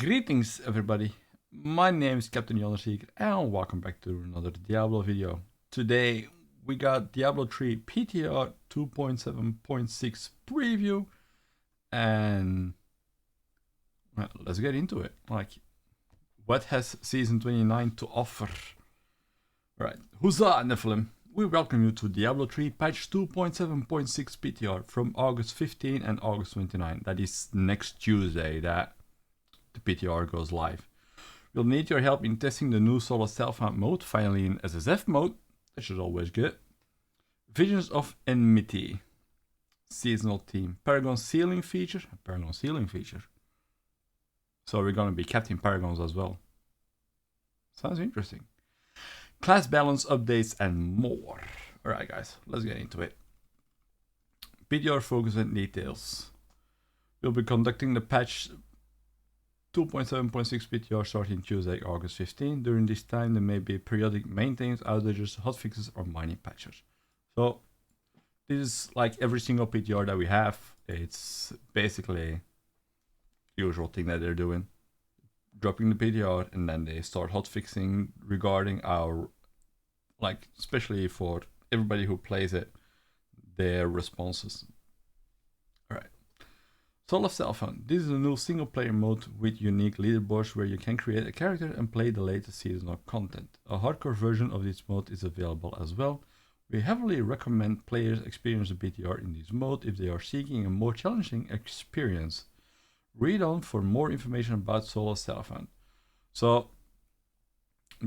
Greetings everybody, my name is Captain HonorSeeker and welcome back to another Diablo video. Today we got Diablo 3 PTR 2.7.6 preview and well, let's get into it. What has Season 29 to offer? Right, huzzah Nephilim! We welcome you to Diablo 3 Patch 2.7.6 PTR from August 15 and August 29. That is next Tuesday that the PTR goes live. We'll need your help in testing the new solo self-hunt mode, finally in SSF mode, which is always good. Visions of Enmity, seasonal theme, Paragon sealing feature, So we're gonna be Captain Paragons as well. Sounds interesting. Class balance updates and more. Alright guys, let's get into it. PTR focus and details. We'll be conducting the patch 2.7.6 PTR starting Tuesday, August 15. During this time, there may be periodic maintenance, outages, hotfixes, or mining patches. So, this is like every single PTR that we have. It's basically the usual thing that they're doing. Dropping the PTR, and then they start hotfixing regarding our, especially for everybody who plays it, their responses. Alright. Solo Self-Hunt. This is a new single player mode with unique leaderboards where you can create a character and play the latest seasonal content. A hardcore version of this mode is available as well. We heavily recommend players experience the PTR in this mode if they are seeking a more challenging experience. Read on for more information about Solo Self-Hunt. So,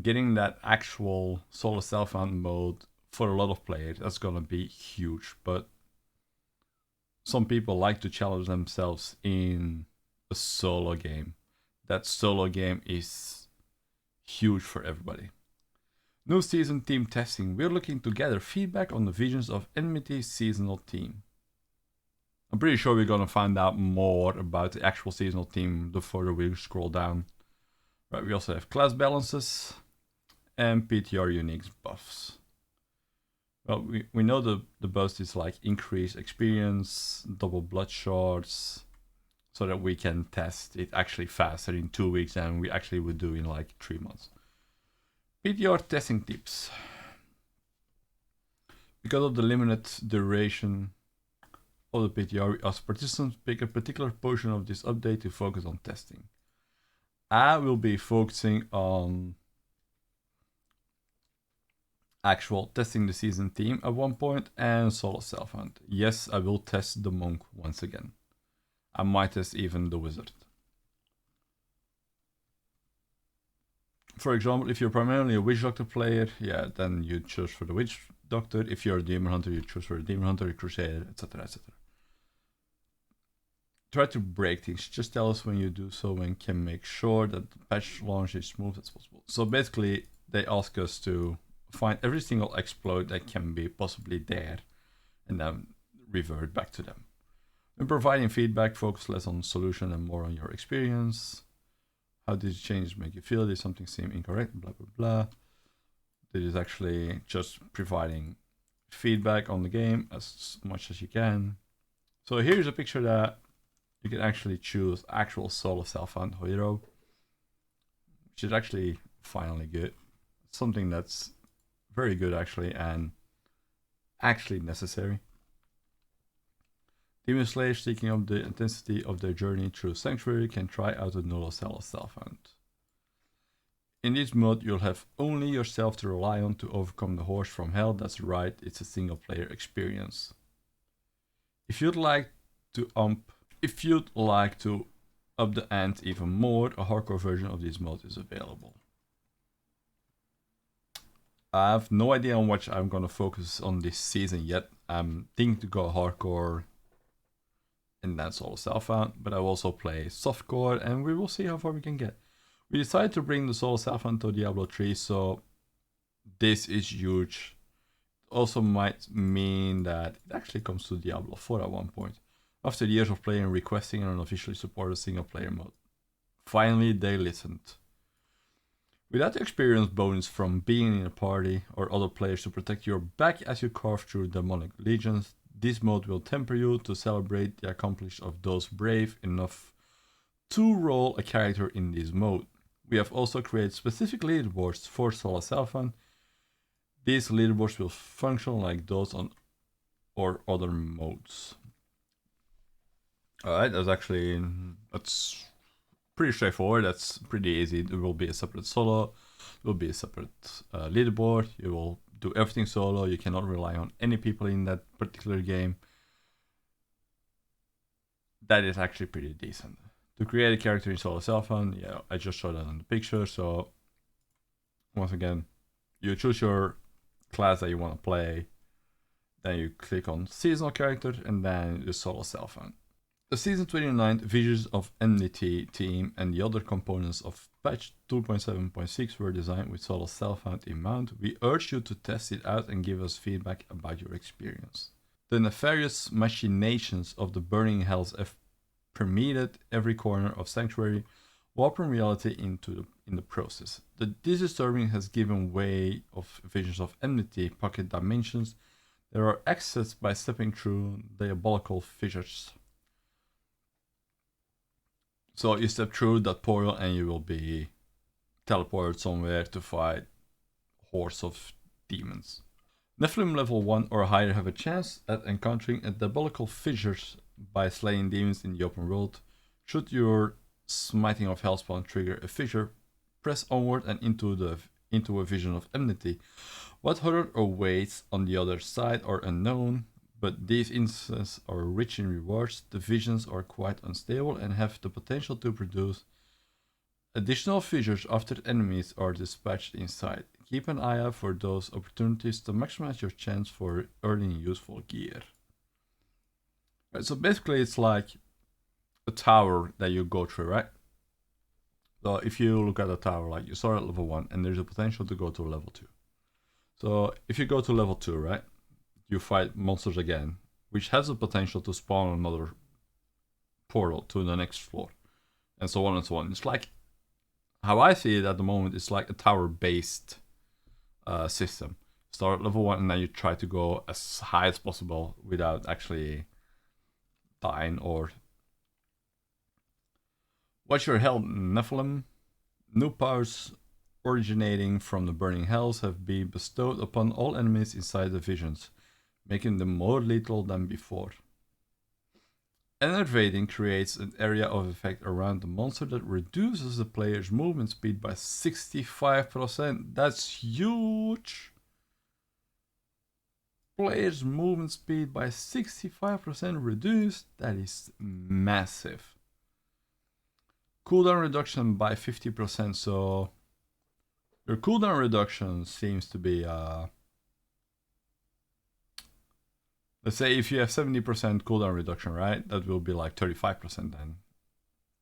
getting that actual Solo Self-Hunt mode for a lot of players, that's gonna be huge, but some people like to challenge themselves in a solo game. That solo game is huge for everybody. New season team testing. We're looking to gather feedback on the Visions of Enmity seasonal team. I'm pretty sure we're gonna find out more about the actual seasonal team the further we scroll down. Right, we also have class balances and PTR unique buffs. Well, we know the buffs is like increased experience, double blood shards, so that we can test it actually faster in 2 weeks than we actually would do in like 3 months. PTR testing tips. Because of the limited duration of the PTR, we ask participants pick a particular portion of this update to focus on testing. I will be focusing on actual testing the season theme at one point and solo self-hunt. Yes, I will test the monk once again. I might test even the wizard. For example, if you're primarily a witch doctor player, yeah, then you choose for the witch doctor. If you're a demon hunter, you choose for the demon hunter, a crusader, etc, etc. Try to break things. Just tell us when you do so and can make sure that the patch launch is smooth as possible. So basically, they ask us to find every single exploit that can be possibly there and then revert back to them. When providing feedback, focus less on solution and more on your experience. How did changes make you feel? Did something seem incorrect? Blah, blah, blah. This is actually just providing feedback on the game as much as you can. So here's a picture that you can actually choose actual solo self-hunt hero, which is actually finally good. Something that's very good actually, and actually necessary. Demon Slayers seeking up the intensity of their journey through Sanctuary can try out the Null Solo Self-Hunt. In this mode, you'll have only yourself to rely on to overcome the horse from hell. That's right, it's a single player experience. If you'd like to up the ante even more, a hardcore version of this mode is available. I have no idea on what I'm gonna focus on this season yet. I'm thinking to go hardcore and that's all self-hunt, but I will also play softcore and we will see how far we can get. We decided to bring the solo self-hunt to Diablo 3, so this is huge. Also might mean that it actually comes to Diablo 4 at one point. After years of playing and requesting an unofficially supported single player mode. Finally, they listened. Without the experience bonus from being in a party or other players to protect your back as you carve through demonic legions, this mode will temper you to celebrate the accomplishments of those brave enough to roll a character in this mode. We have also created specific leaderboards for solo self-found. These leaderboards will function like those on or other modes. Alright, that's pretty straightforward. That's pretty easy. There will be a separate solo, there will be a separate leaderboard. You will do everything solo. You cannot rely on any people in that particular game. That is actually pretty decent. To create a character in solo self-found, yeah, I just showed that on the picture. So once again, you choose your class that you want to play, then you click on seasonal character, and then you solo self-found. The Season 29 Visions of Enmity team and the other components of patch 2.7.6 were designed with solo self-found in mind. We urge you to test it out and give us feedback about your experience. The nefarious machinations of the Burning Hells have permeated every corner of Sanctuary, warping reality in the process. This disturbing has given way of Visions of Enmity pocket dimensions that are accessed by stepping through diabolical fissures. So you step through that portal and you will be teleported somewhere to fight hordes of demons. Nephilim level 1 or higher have a chance at encountering a diabolical fissures by slaying demons in the open world. Should your Smiting of Hellspawn trigger a fissure, press onward and into a vision of enmity. What horror awaits on the other side are unknown, but these instances are rich in rewards. The visions are quite unstable and have the potential to produce additional fissures after enemies are dispatched inside. Keep an eye out for those opportunities to maximize your chance for earning useful gear. Right, so basically it's like a tower that you go through, right? So if you look at a tower, like you start at level 1 and there's a potential to go to level 2. So if you go to level 2, right, you fight monsters again, which has the potential to spawn another portal to the next floor, and so on and so on. It's like, how I see it at the moment, it's like a tower-based system. Start at level 1 and then you try to go as high as possible without actually dying or... Watch your health, Nephilim. New powers originating from the Burning Hells have been bestowed upon all enemies inside the visions, making them more lethal than before. Enervating creates an area of effect around the monster that reduces the player's movement speed by 65%. That's huge! Player's movement speed by 65% reduced. That is massive. Cooldown reduction by 50%, so your cooldown reduction seems to be, let's say if you have 70% cooldown reduction, right? That will be like 35% then,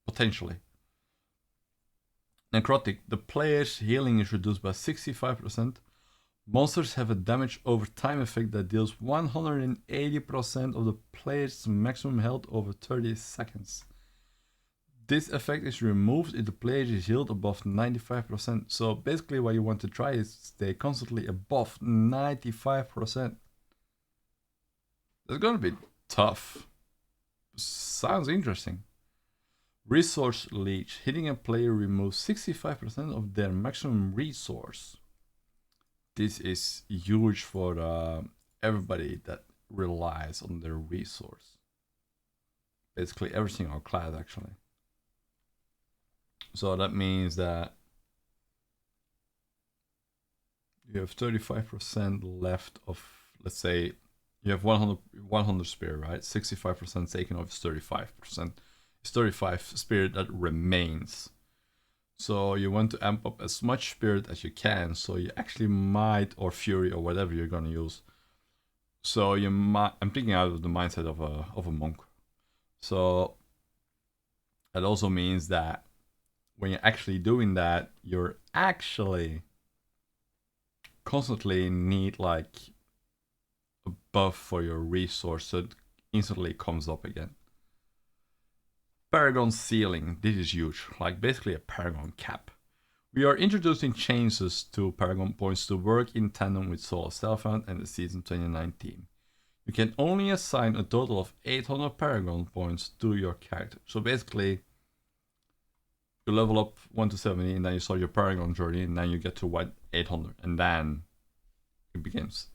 potentially. Necrotic, the player's healing is reduced by 65%. Monsters have a damage over time effect that deals 180% of the player's maximum health over 30 seconds. This effect is removed if the player is healed above 95%. So basically what you want to try is stay constantly above 95%. That's gonna be tough. Sounds interesting. Resource leech. Hitting a player removes 65% of their maximum resource. This is huge for everybody that relies on their resource. Basically every single class actually. So that means that you have 35% left of, let's say, you have 100 spirit, right? 65% taken off is 35%. It's 35 spirit that remains. So you want to amp up as much spirit as you can. So you actually might, or fury, or whatever you're gonna use. So you might, I'm thinking out of the mindset of a monk. So that also means that when you're actually doing that, you're actually constantly need like a buff for your resource, so it instantly comes up again. Paragon ceiling, this is huge, like basically a Paragon cap. We are introducing changes to Paragon points to work in tandem with solo self-found and the Season 29 team. You can only assign a total of 800 Paragon points to your character. So basically, You level up 1 to 70, and then you start your Paragon journey, and then you get to what 800, and then it begins.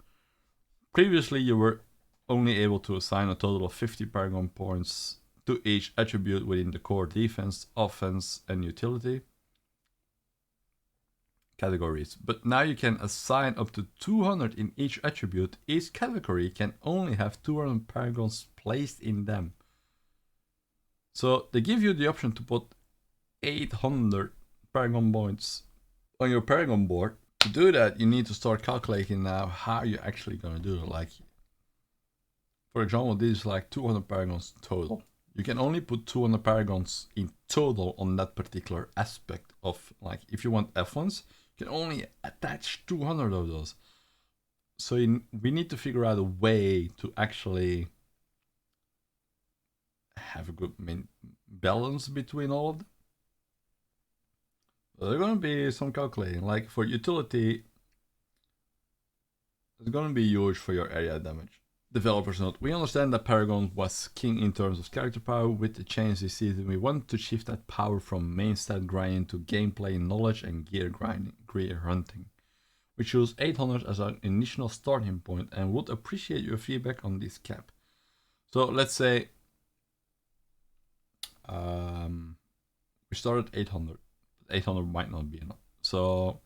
Previously, you were only able to assign a total of 50 Paragon points to each attribute within the core defense, offense, and utility categories. But now you can assign up to 200 in each attribute. Each category can only have 200 Paragons placed in them. So they give you the option to put 800 Paragon points on your Paragon board. To do that, you need to start calculating now how you're actually going to do it. Like, for example, this is like 200 Paragons total. You can only put 200 Paragons in total on that particular aspect of, like, if you want F1s, you can only attach 200 of those. So we need to figure out a way to actually have a good balance between all of them. So there's going to be some calculating. Like for utility, it's going to be huge for your area damage. Developers note, we understand that Paragon was king in terms of character power. With the change this season, we want to shift that power from main stat grinding to gameplay knowledge and gear grinding, gear hunting. We choose 800 as our initial starting point and would appreciate your feedback on this cap. So let's say we start at 800. 800 might not be enough. So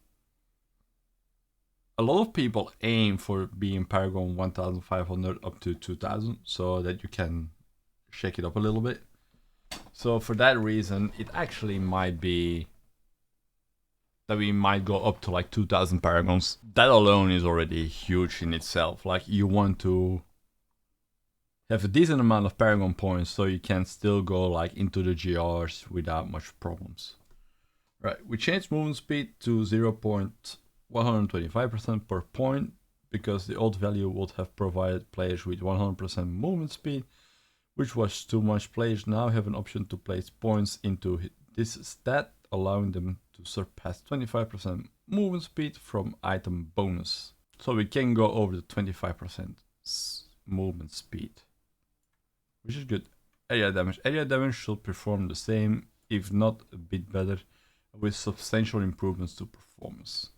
a lot of people aim for being Paragon 1500 up to 2000 so that you can shake it up a little bit. So for that reason, it actually might be that we might go up to like 2000 Paragons. That alone is already huge in itself. Like you want to have a decent amount of Paragon points so you can still go like into the GRs without much problems. Right, we changed movement speed to 0.125% per point because the old value would have provided players with 100% movement speed, which was too much. Players now have an option to place points into this stat, allowing them to surpass 25% movement speed from item bonus. So we can go over the 25% movement speed, which is good. Area damage. Area damage should perform the same, if not a bit better, with substantial improvements to performance.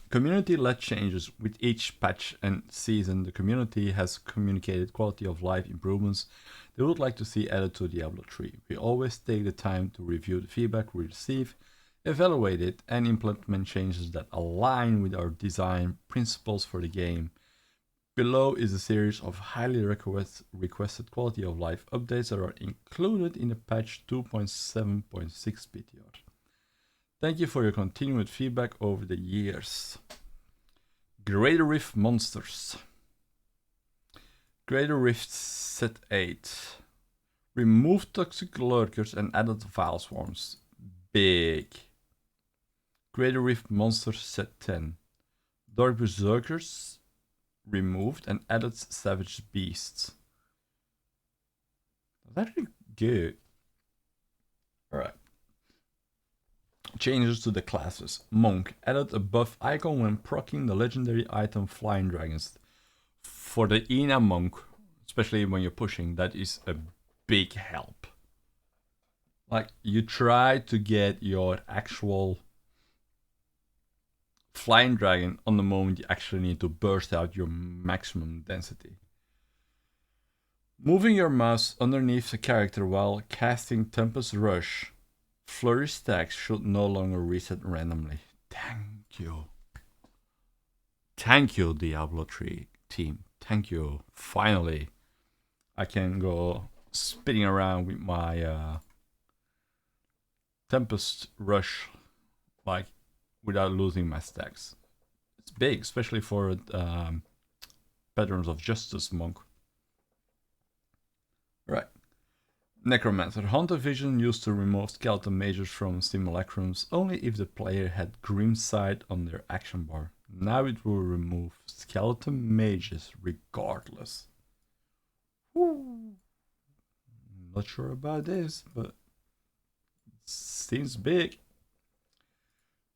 Community-led changes. With each patch and season, the community has communicated quality of life improvements they would like to see added to Diablo 3. We always take the time to review the feedback we receive, evaluate it, and implement changes that align with our design principles for the game. Below is a series of highly requested quality of life updates that are included in the patch 2.7.6 PTR. Thank you for your continued feedback over the years. Greater Rift monsters. Greater Rift set 8. Removed toxic lurkers and added vile swarms. Big. Greater Rift monsters set 10. Dark berserkers removed and added savage beasts. That's actually good. Alright. Changes to the classes. Monk added a buff icon when proccing the legendary item Flying Dragons. For the Ina monk, especially when you're pushing, that is a big help. Like, you try to get your actual Flying Dragon on the moment you actually need to burst out your maximum density. Moving your mouse underneath the character while casting Tempest Rush, flurry stacks should no longer reset randomly. Thank you. Thank you, Diablo 3 team. Thank you. Finally, I can go spinning around with my Tempest Rush like without losing my stacks. It's big, especially for Patterns of Justice monk. Right. Necromancer. Hunter Vision used to remove skeleton mages from simulacrums only if the player had Grimsight on their action bar. Now it will remove skeleton mages regardless. Woo. Not sure about this, but it seems big.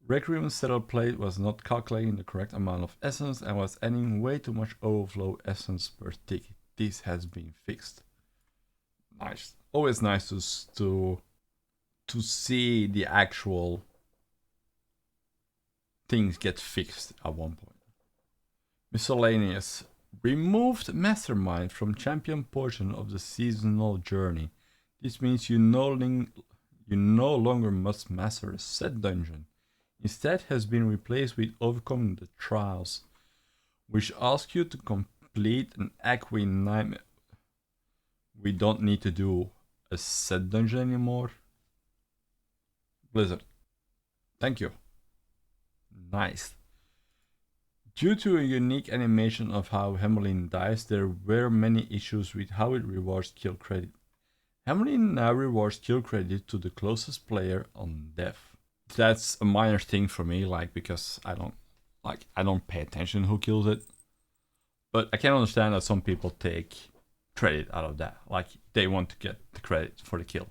Requiem Settled Plate was not calculating the correct amount of essence and was adding way too much overflow essence per tick. This has been fixed. Nice. always nice to see the actual things get fixed at one point. Miscellaneous. Removed Mastermind from champion portion of the seasonal journey. This means you no longer must master a set dungeon. Instead has been replaced with Overcoming the Trials, which asks you to complete an Equine. We don't need to do a set dungeon anymore. Blizzard. Thank you. Nice. Due to a unique animation of how Hamelin dies, there were many issues with how it rewards kill credit. Hamelin now rewards kill credit to the closest player on death. That's a minor thing for me, because I don't pay attention who kills it. But I can understand that some people take credit out of that. They want to get the credit for the kill.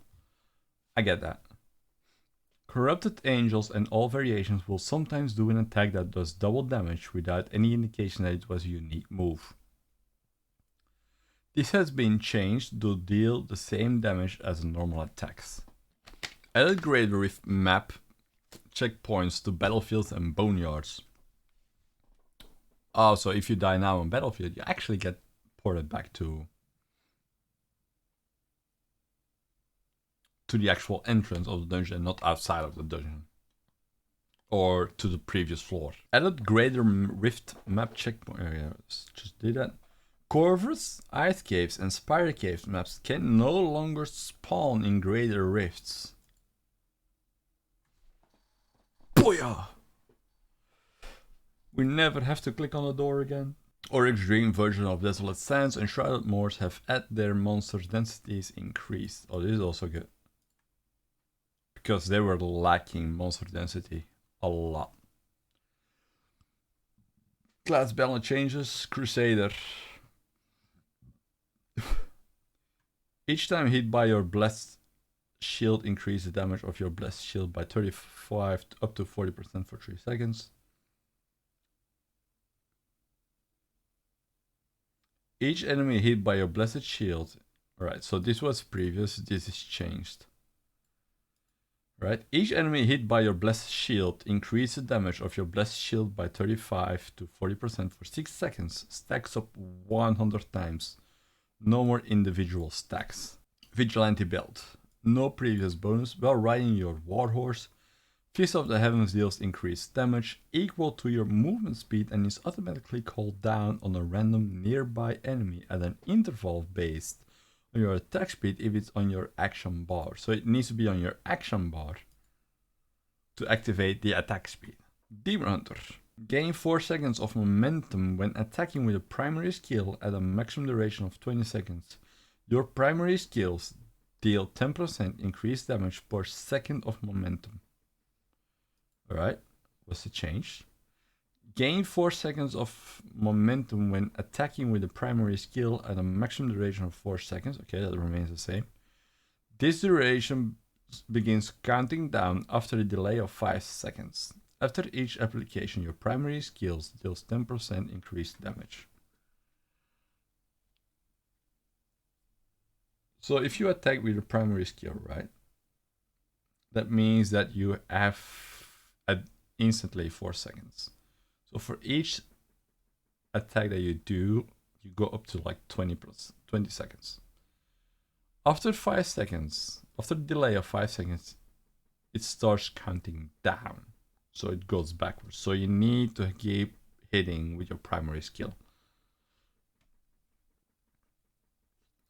I get that. Corrupted Angels and all variations will sometimes do an attack that does double damage without any indication that it was a unique move. This has been changed to deal the same damage as normal attacks. Added Great Rift map checkpoints to battlefields and boneyards. Oh, so if you die now on battlefield, you actually get ported back to the actual entrance of the dungeon, not outside of the dungeon. Or to the previous floor. Added Greater Rift map checkpoint areas. Just did that. Corvus, Ice Caves, and Spider Caves maps can no longer spawn in Greater Rifts. Booyah! We never have to click on the door again. Or extreme version of Desolate Sands and Shrouded Moors have had their monster densities increased. Oh, this is also good. Because they were lacking monster density a lot. Class balance changes. Crusader. Each time hit by your blessed shield, increase the damage of your blessed shield by 35 up to 40% for 3 seconds. Each enemy hit by your blessed shield. Alright, so this was previous, this is changed. Right, each enemy hit by your blessed shield increase the damage of your blessed shield by 35 to 40% for 6 seconds. Stacks up 100 times. No more individual stacks. Vigilante belt. No previous bonus while riding your warhorse. Fist of the Heavens deals increased damage equal to your movement speed and is automatically called down on a random nearby enemy at an interval based on your attack speed if it's on your action bar. So it needs to be on your action bar to activate the attack speed. Demon Hunter. Gain 4 seconds of momentum when attacking with a primary skill at a maximum duration of 20 seconds. Your primary skills deal 10% increased damage per second of momentum. Alright, what's the change? Gain 4 seconds of momentum when attacking with a primary skill at a maximum duration of 4 seconds. Okay, that remains the same. This duration begins counting down after a delay of 5 seconds. After each application, your primary skills deals 10% increased damage. So if you attack with your primary skill, right? That means that you have instantly 4 seconds. So for each attack that you do, you go up to 20 seconds. After 5 seconds, after the delay of 5 seconds, it starts counting down. So it goes backwards. So you need to keep hitting with your primary skill.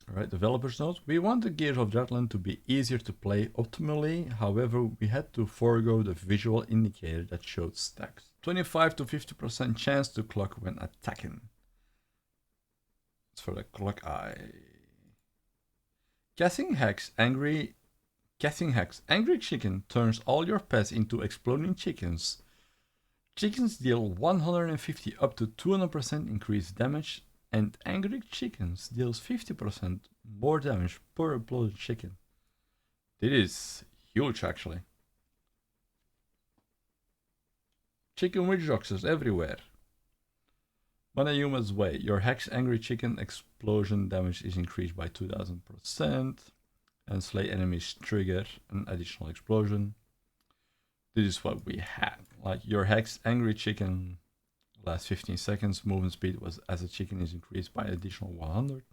Alright, developers note. We want the Gears of Dreadland to be easier to play optimally. However, we had to forego the visual indicator that showed stacks. 25 to 50% chance to clock when attacking. It's for the clock eye. Casting Hex, Angry Chicken turns all your pets into exploding chickens. Chickens deal 150 up to 200% increased damage, and Angry Chickens deals 50% more damage per exploded chicken. This is huge actually. Chicken witch doctors everywhere. Manayuma's Way. Your Hex Angry Chicken explosion damage is increased by 2000%. and slay enemies trigger an additional explosion. This is what we had. Like your Hex Angry Chicken lasts 15 seconds. Movement speed was as a chicken is increased by an additional 100.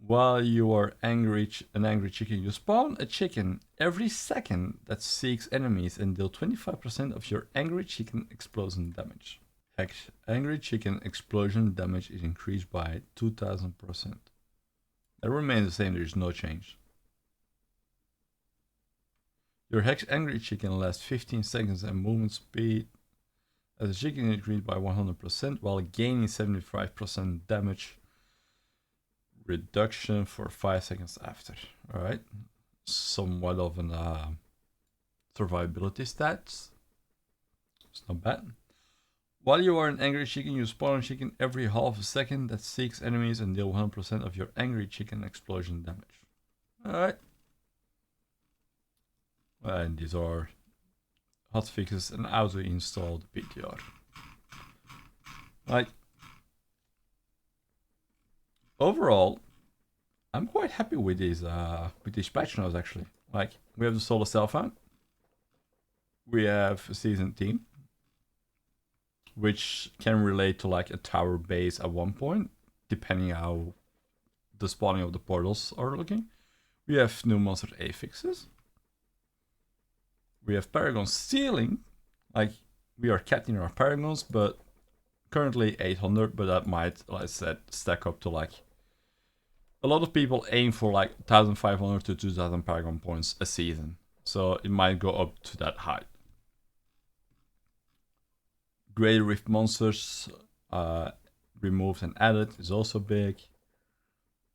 While you are an angry chicken, you spawn a chicken every second that seeks enemies and deal 25% of your angry chicken explosion damage. Hex Angry Chicken explosion damage is increased by 2000%. That remains the same, there is no change. Your Hex Angry Chicken lasts 15 seconds and movement speed as a chicken is increased by 100% while gaining 75% damage reduction for 5 seconds after. Alright, somewhat of an survivability stats. It's not bad. While you are an angry chicken, you spawn a chicken every half a second that seeks enemies and deal 100% of your angry chicken explosion damage. Alright. And these are hotfixes and auto-installed PTR. Like, overall, I'm quite happy with these patch notes actually. Like, we have the solo self-found. We have a seasoned team, which can relate to like a tower base at one point, depending how the spawning of the portals are looking. We have new monster affixes. We have Paragon ceiling, like we are capping our Paragons, but currently 800, but that might, like I said, stack up to like, a lot of people aim for like 1500 to 2000 Paragon points a season. So it might go up to that height. Great Rift monsters removed and added is also big.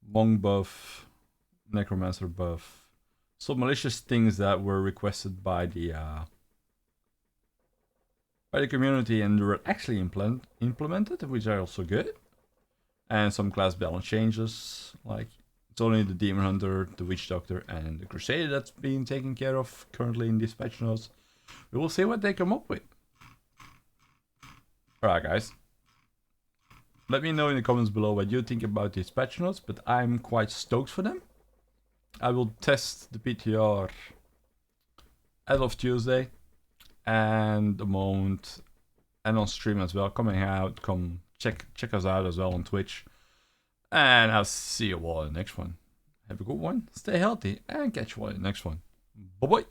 Monk buff, Necromancer buff. Some malicious things that were requested by the community and were actually implemented, which are also good. And some class balance changes, like it's only the Demon Hunter, the Witch Doctor, and the Crusader that's being taken care of currently in these patch notes. We will see what they come up with. Alright guys, let me know in the comments below what you think about these patch notes, but I'm quite stoked for them. I will test the PTR as of Tuesday and the moment and on stream as well. Come hang out, come check us out as well on Twitch. And I'll see you all in the next one. Have a good one, stay healthy, and catch you all in the next one. Bye bye.